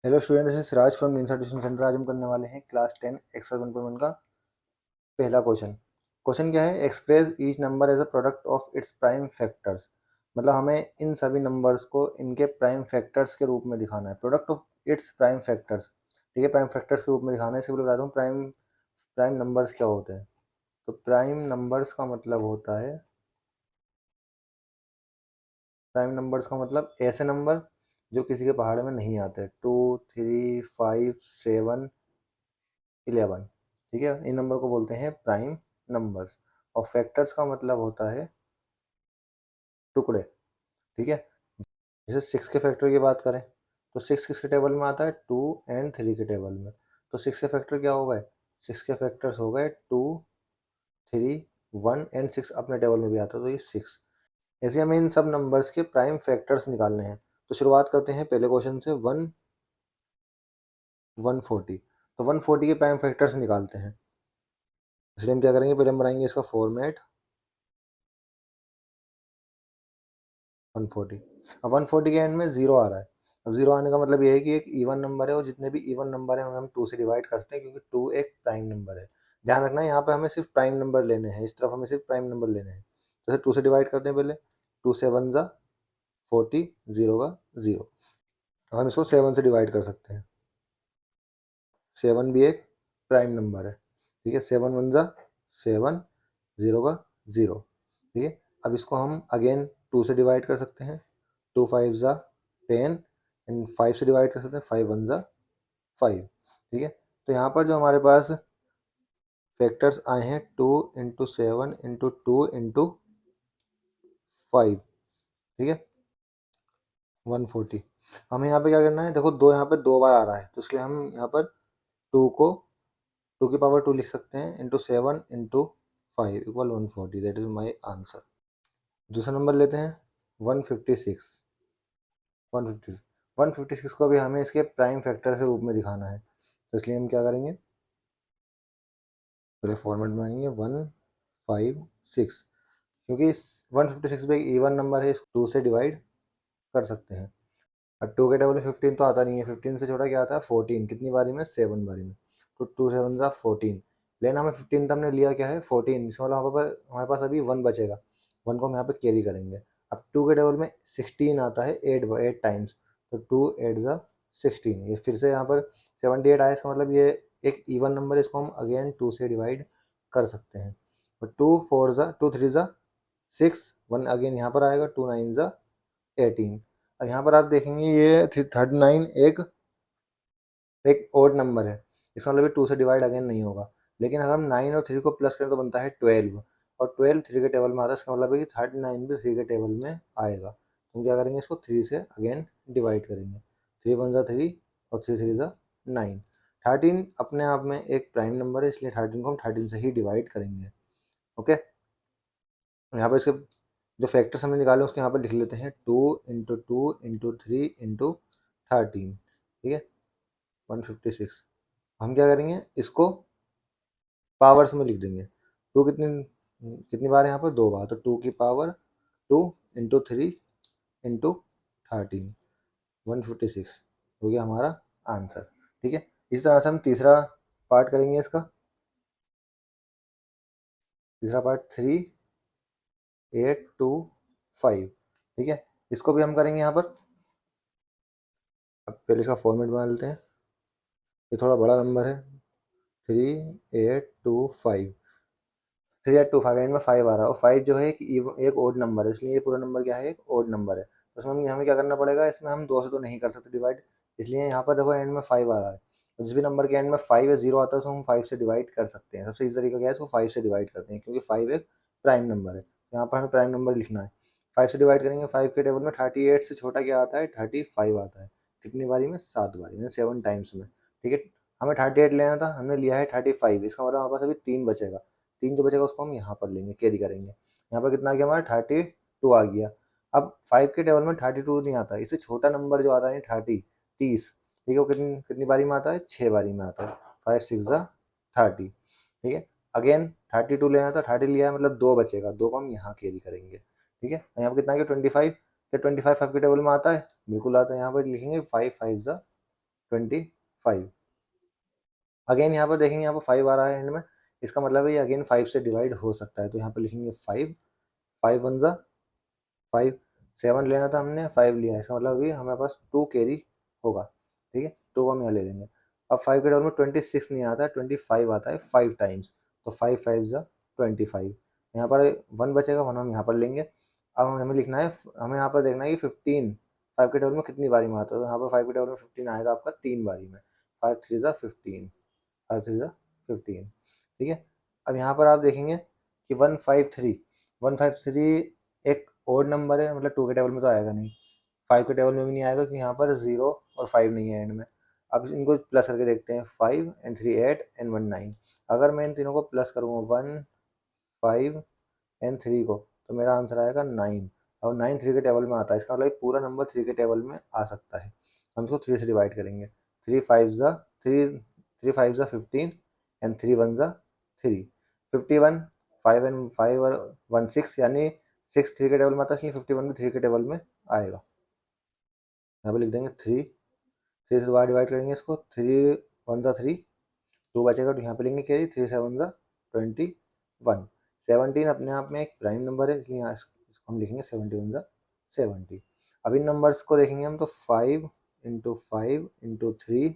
Hello student, this is Siraj from निंसा tuition centre. आज हम करने वाले हैं क्लास 10 एक्सरसाइज 1.1 का पहला क्वेश्चन। क्वेश्चन क्या है? Express each number as a product of its prime factors. मतलब हमें इन सभी नंबर्स को इनके प्राइम फैक्टर्स के रूप में दिखाना है। Product of its prime factors, ठीक है, प्राइम फैक्टर्स के रूप में दिखाना है। इसके लिए बताता हूँ प्राइम प्राइम नंबर्स क्या होते हैं। तो प्राइम नंबर्स का मतलब होता है, प्राइम नंबर्स का मतलब ऐसे नंबर जो किसी के पहाड़ में नहीं आते। 2, 3, 5, 7, 11, ठीक है, इन नंबर को बोलते हैं प्राइम नंबर्स। और फैक्टर्स का मतलब होता है टुकड़े, ठीक है। जैसे 6 के फैक्टर की बात करें तो 6 किसके टेबल में आता है? 2 एंड 3 के टेबल में। तो 6 के फैक्टर क्या हो गए? 6 के फैक्टर्स हो गए 2, 3, 1 एंड 6 अपने टेबल में भी आता है, तो ये 6। ऐसे हमें इन सब नंबर्स के प्राइम फैक्टर्स निकालने हैं। तो शुरुआत करते हैं पहले क्वेश्चन से। 140। तो 140 के प्राइम फैक्टर्स निकालते हैं। इसलिए हम क्या करेंगे, पहले हम बनाएंगे इसका फॉर्मेट 140। अब 140 के एंड में जीरो आ रहा है। अब जीरो आने का मतलब ये है कि एक इवन नंबर है, और जितने भी इवन नंबर है उन्हें हम 2 से डिवाइड कर सकते हैं, क्योंकि 2 एक प्राइम नंबर है। ध्यान रखना है, यहाँ पे हमें सिर्फ प्राइम नंबर लेने हैं, इस तरफ हमें सिर्फ प्राइम नंबर लेने हैं। जैसे 2 से डिवाइड करते हैं पहले। 2 से 1 ज़ा 40, जीरो का जीरो। अब हम इसको 7 से डिवाइड कर सकते हैं। 7 भी एक प्राइम नंबर है, ठीक है। 7 1 ज़ा 7, जीरो का जीरो, ठीक है। अब इसको हम अगेन 2 से डिवाइड कर सकते हैं। 2 5 ज़ा 10 एंड 5 से डिवाइड कर सकते हैं। 5 1 ज़ा 5, ठीक है। तो यहाँ पर जो हमारे पास फैक्टर्स आए हैं 2 इंटू 7 इंटू 2 इंटू 5, ठीक है, 140। हमें यहाँ पे क्या करना है? देखो, दो यहाँ पे दो बार आ रहा है, तो इसलिए हम यहाँ पर 2 को 2 की पावर 2 लिख सकते हैं, into 7 into 5 equal 140। That is my answer. दूसरा नंबर लेते हैं 156। 156 156 को भी हमें इसके प्राइम फैक्टर के रूप में दिखाना है। तो इसलिए हम क्या करेंगे, पहले फॉर्मेट में आएंगे 156, क्योंकि 156 भी एक इवन नंबर है, इसको 2 से डिवाइड कर सकते हैं। अब 2 के टेबल में 15 तो आता नहीं है, 15 से छोटा क्या आता है? 14। कितनी बारी में? 7 बारी में। तो 2 7 ज़ा 14, लेकिन हमें 15 तो हमने लिया क्या है? 14। इसका मतलब हमारे पास अभी 1 बचेगा। 1 को हम यहाँ पे कैरी करेंगे। अब 2 के टेबल में 16 आता है 8 टाइम्स, तो 2 8 ज़ा 16। ये फिर से यहाँ पर 78 आया, इसका मतलब ये एक इवन नंबर है, इसको हम अगेन 2 से डिवाइड कर सकते हैं। और 2 4 ज़ा 2 3 ज़ा 6, 1 अगेन यहाँ पर आएगा। 2 9 ज़ा 18। और यहाँ पर आप देखेंगे ये 39 एक एक ओड नंबर है, इसका मतलब 2 से डिवाइड अगेन नहीं होगा। लेकिन अगर हम 9 और 3 को प्लस करें तो बनता है 12, और 12 3 के टेबल में आता है, इसका मतलब है कि 39 भी 3 के टेबल में आएगा। तो हम क्या करेंगे, इसको 3 से अगेन डिवाइड करेंगे। 3 1 ज़ा 3 और 3 3 ज़ा 9। 13 अपने आप में एक प्राइम नंबर है, इसलिए 13 को हम 13 से ही डिवाइड करेंगे। ओके, यहाँ पर इसके जो फैक्टर्स हमने निकाले उसके यहाँ पर लिख लेते हैं। 2 इंटू 2 इंटू 3 इंटू 13, ठीक है, 156। हम क्या करेंगे, इसको पावर्स में लिख देंगे। 2 कितनी कितनी बार है यहाँ पर? 2 बार। तो 2 की पावर 2 इंटू 3 इंटू 13, 156 हो गया हमारा आंसर, ठीक है। इस तरह से हम तीसरा पार्ट करेंगे इसका। तीसरा पार्ट 3 8 2 5, ठीक है। इसको भी हम करेंगे यहाँ पर। अब पहले इसका फॉर्मेट बना लेते हैं। ये थोड़ा बड़ा नंबर है। 3 8 2 5, 3 8 2 5 एंड में 5 आ रहा है, और 5 जो है एक ओड नंबर है, इसलिए ये पूरा नंबर क्या है? एक ओड नंबर है। तो इसमें हमें क्या करना पड़ेगा, इसमें हम 2 से तो नहीं कर सकते डिवाइड, इसलिए यहाँ पर देखो एंड में 5 आ रहा है। तो जिस भी नंबर के एंड में 5 या 0 आता है, उसको हम 5 से डिवाइड कर सकते हैं। सबसे इजी तरीका क्या है? इसको 5 से डिवाइड करते हैं, क्योंकि 5 एक प्राइम नंबर है। तो यहाँ पर हमें प्राइम नंबर लिखना है। 5 से डिवाइड करेंगे। 5 के टेबल में 38 से छोटा क्या आता है? 35 आता है। कितनी बारी में? 7 बारी में, 7 टाइम्स में, ठीक है। हमें 38 लेना था, हमने लिया है 35। इसका मतलब हमारे पास अभी 3 बचेगा। 3 जो बचेगा उसको हम यहाँ पर लेंगे, कैरी करेंगे। यहाँ पर कितना आ गया हमारा? 32 आ गया। अब 5 के टेबल में 32 नहीं आता है, इससे छोटा नंबर जो आता है 30, ठीक है, वो कितनी कितनी बारी में आता है? 6 बारी में आता है। 5 6 ज़ा 30, ठीक है। अगेन 32 लेना था, 30 लिया है, मतलब 2 बचेगा, 2 को हम यहाँ कैरी करेंगे, ठीक है। यहाँ पर कितना आ गया? 25। क्या 25 5 के टेबल में आता है? बिल्कुल आता है। यहाँ पर लिखेंगे 5 5 ज़ा 25। अगेन यहाँ पर देखेंगे, यहाँ पर 5 आ रहा है एंड में, इसका मतलब है ये अगेन 5 से डिवाइड हो सकता है। तो यहाँ पर लिखेंगे 5, 5 वन ज़ा 5, 7 लेना था हमने, 5 लिया, इसका मतलब अभी हमारे पास 2 कैरी होगा। ठीक है, 2 हम यहाँ ले लेंगे। अब 5 के टेबल में 26 नहीं आता है, 25 आता है 5 टाइम्स। तो 5 5 ज़ा 25। यहाँ पर 1 बचेगा, 1 हम यहाँ पर लेंगे। अब हमें लिखना है, हमें यहाँ पर देखना है कि 15 5 के टेबल में कितनी बारी में आता है। तो यहाँ पर 5 के टेबल में 15 आएगा आपका 3 बारी में। 5 3 ज़ा 15, 5 3 ज़ा 15। ठीक है, अब यहाँ पर आप देखेंगे कि 153 एक ओड नंबर है, मतलब 2 के टेबल में तो आएगा नहीं, 5 के टेबल में भी नहीं आएगा, क्योंकि यहाँ पर 0 और 5 नहीं है एंड में। अब इनको प्लस करके देखते हैं, 5 एंड 3 8 एंड 1 9। अगर मैं इन तीनों को प्लस करूँगा 1 5 एंड 3 को, तो मेरा आंसर आएगा 9। और 9 3 के टेबल में आता है, इसका मतलब पूरा नंबर 3 के टेबल में आ सकता है। हम इसको 3 से डिवाइड करेंगे। 3 5 ज़ा 3, 3 5 ज़ा 15 एंड 3 1 ज़ा 3, 51। 5 एंड 5 और 1 6, यानी 6 3 के टेबल में आता है, इसलिए 51 भी 3 के टेबल में आएगा। यहाँ पे लिख देंगे 3, 3 से डिवाइड करेंगे इसको, 3 1 ज़ा 3, 2 बचेगा, तो यहाँ पे लेंगे कैरी, 3 7 ज़ा 21। 17 अपने आप में एक प्राइम नंबर है, इसलिए यहाँ इसको हम लिखेंगे 71 ज़ा 70। अब इन नंबर्स को देखेंगे हम, तो 5 इंटू 5 इंटू 3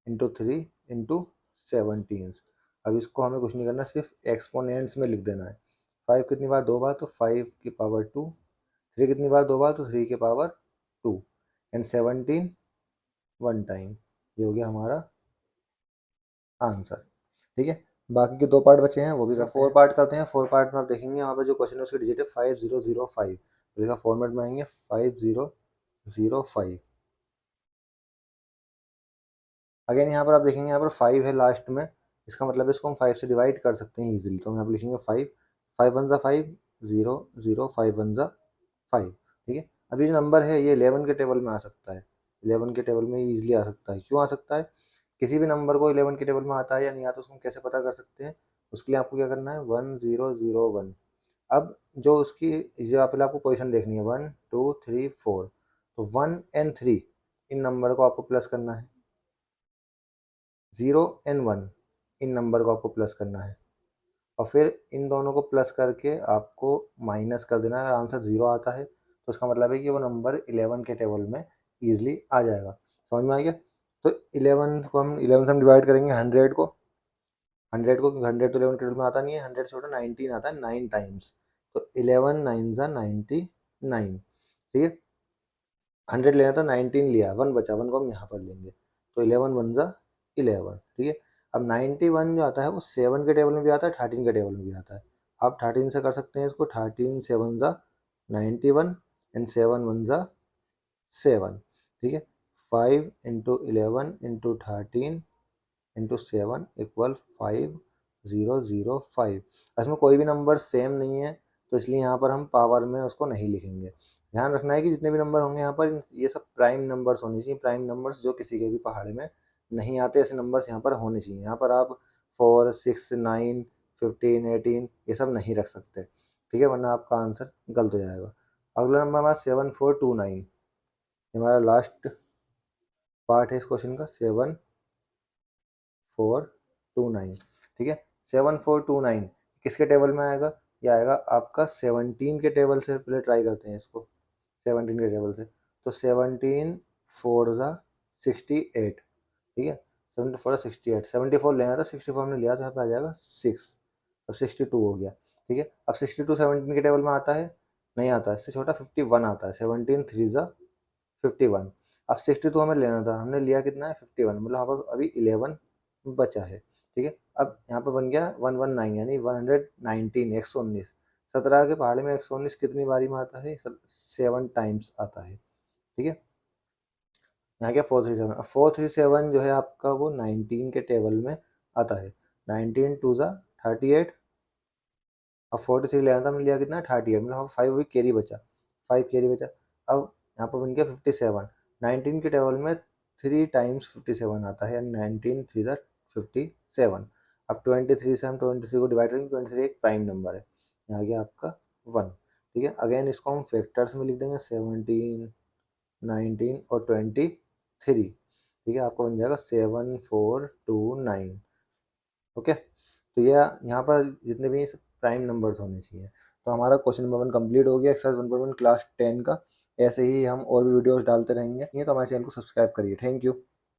इंटू 3 इंटू 17। अब इसको हमें कुछ नहीं करना, सिर्फ एक्सपोनेंट्स में लिख देना है। 5 कितनी बार, 2 बार, तो 5 की पावर 2। 3 कितनी बार, 2 बार, तो 3 की पावर 2 एंड 17 1 टाइम। ये हो गया हमारा आंसर। ठीक है, बाकी के 2 पार्ट बचे हैं, वो भी 4 पार्ट करते हैं। 4 पार्ट में आप देखेंगे, यहाँ पे जो क्वेश्चन है उसकी डिजिट है 5005। तो इसका फॉर्मेट में आएंगे 5005। अगेन यहाँ पर आप देखेंगे, यहाँ पर 5 है लास्ट में, इसका मतलब इसको हम 5 से डिवाइड कर सकते हैं ईजिली। तो हम यहाँ पर लिखेंगे 5, 5 वन ज़ा 5, 0 0, 5 वन ज़ा 5। ठीक है, अब ये जो नंबर है ये 11 के टेबल में आ सकता है, 11 के टेबल में ईजिली आ सकता है। क्यों आ सकता है? किसी भी नंबर को 11 के टेबल में आता है या नहीं आता, उसको हम कैसे पता कर सकते हैं? उसके लिए आपको क्या करना है, 1001। अब जो उसकी, जो पहले आपको पोजीशन देखनी है 1 2 3 4, तो 1 एंड 3 इन नंबर को आपको प्लस करना है। 0 एंड 1 इन नंबर को आपको प्लस करना है, और फिर इन दोनों को प्लस करके आपको माइनस कर देना है। अगर आंसर 0 आता है तो उसका मतलब है कि वो नंबर 11 के टेबल में ईजिली आ जाएगा। समझ में आ गया? तो 11 को हम 11 से हम डिवाइड करेंगे 100 को, 100 को, क्योंकि 100 तो 11 के टेबल में आता नहीं है, 100 से छोटा 19 आता है 9 टाइम्स। तो 11 9 ज़ा 99। ठीक है, 100 लेना था, 19 लिया, 1 बचा, 1 को हम यहाँ पर लेंगे, तो 11 1 ज़ा 11। ठीक है, अब 91 जो आता है वो 7 के टेबल में भी आता है, 13 के टेबल में भी आता है। आप 13 से कर सकते हैं इसको, 13 7 ज़ा 91 एंड 7 1 ज़ा 7। ठीक है, 5 इंटू 11 इंटू 13 इंटू 7 इक्वल 5005। इसमें कोई भी नंबर सेम नहीं है, तो इसलिए यहाँ पर हम पावर में उसको नहीं लिखेंगे। ध्यान रखना है कि जितने भी नंबर होंगे यहाँ पर, ये सब प्राइम नंबर्स होने चाहिए, प्राइम नंबर्स जो किसी के भी पहाड़े में नहीं आते, ऐसे नंबर्स यहाँ पर होने चाहिए। यहाँ पर आप 4 6 9 15 18 ये सब नहीं रख सकते। ठीक है, वरना आपका आंसर गलत हो जाएगा। अगला नंबर हमारा 7429, हमारा लास्ट पार्ट है इस क्वेश्चन का, 7429। ठीक है, 7429 किसके टेबल में आएगा? ये आएगा आपका 17 के टेबल से। पहले ट्राई करते हैं इसको 17 के टेबल से। तो 17 4 ज़ा 68। ठीक है, 74 68, 74 लेना था, 64 हमने लिया, तो यहाँ पे आ जाएगा 6। अब 62 हो गया। ठीक है, अब 62 17 के टेबल में आता है? नहीं आता है, इससे छोटा 51 आता है। 17 3 ज़ा 51। अब 62 हमें लेना था, हमने लिया कितना है, 51, मतलब यहाँ पर अभी 11 बचा है। ठीक है, अब यहाँ पर बन गया 119, यानी 119, 119। 17 के पहाड़े में 119 कितनी बारी में आता है? 7 टाइम्स आता है। ठीक है, यहाँ क्या 437, अब 437 जो है आपका वो 19 के टेबल में आता है। 19 2 ज़ा 38। अब 43 लेना था, हमने लिया कितना, 38, मतलब 5 अभी कैरी बचा, 5 कैरी बचा। अब यहाँ पर बन गया 57। 19 के टेबल में 3 टाइम्स 57 आता है, 19 3 ज़ा 57। अब 23 से हम 23 को डिवाइड करेंगे, 23 एक प्राइम नंबर है, यहाँ गया आपका 1। ठीक है, अगेन इसको हम फैक्टर्स में लिख देंगे, 17 19 और 23। ठीक है, आपका बन जाएगा 7429। ओके, तो ये यहाँ पर जितने भी प्राइम नंबर्स होने चाहिए। तो हमारा क्वेश्चन नंबर 1 कंप्लीट हो गया, एक्सरसाइज 1.1 क्लास 10 का। ऐसे ही हम और भी वीडियोस डालते रहेंगे, तो हमारे चैनल को सब्सक्राइब करिए। Thank you.